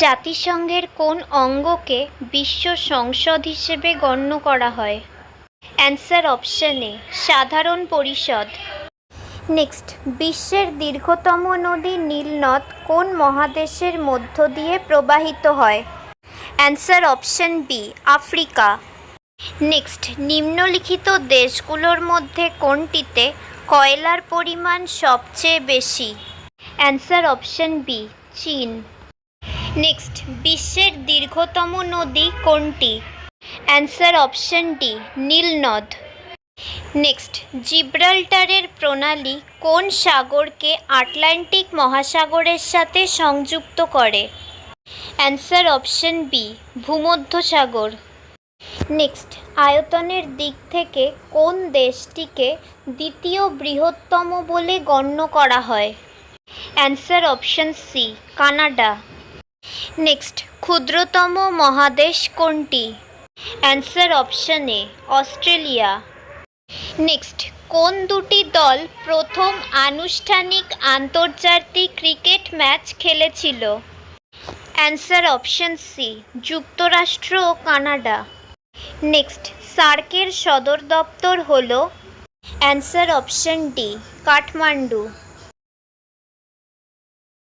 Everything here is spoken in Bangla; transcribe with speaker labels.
Speaker 1: জাতিসংঘের কোন অঙ্গকে বিশ্ব সংসদ হিসেবে গণ্য করা হয়? অ্যান্সার অপশন এ, সাধারণ পরিষদ। নেক্সট, বিশ্বের দীর্ঘতম নদী নীলনদ কোন মহাদেশের মধ্য দিয়ে প্রবাহিত হয়? Answer option B, Africa. Next, নিম্নলিখিত দেশগুলোর মধ্যে কোনটিতে কয়লার পরিমাণ সবচেয়ে বেশি? অ্যান্সার অপশন বি, চীন। নেক্সট, বিশ্বের দীর্ঘতম নদী কোনটি? অ্যান্সার অপশন ডি, নীলনদ। নেক্সট, জিব্রাল্টারের প্রণালী কোন সাগরকে আটলান্টিক মহাসাগরের সাথে সংযুক্ত করে? অ্যান্সার অপশন বি, ভূমধ্যসাগর। নেক্সট, আয়তনের দিক থেকে কোন দেশটিকে দ্বিতীয় বৃহত্তম বলে গণ্য করা হয়? Answer option C, Canada. Next, ক্ষুদ্রতম মহাদেশ কোনটি? Answer option A, Australia. Next, কোন দুটি দল প্রথম আনুষ্ঠানিক আন্তর্জাতিক ক্রিকেট ম্যাচ খেলেছিল? অ্যান্সার অপশন সি, যুক্তরাষ্ট্র ও কানাডা। নেক্সট, সার্কের সদর দপ্তর হল? Answer option D, Kathmandu.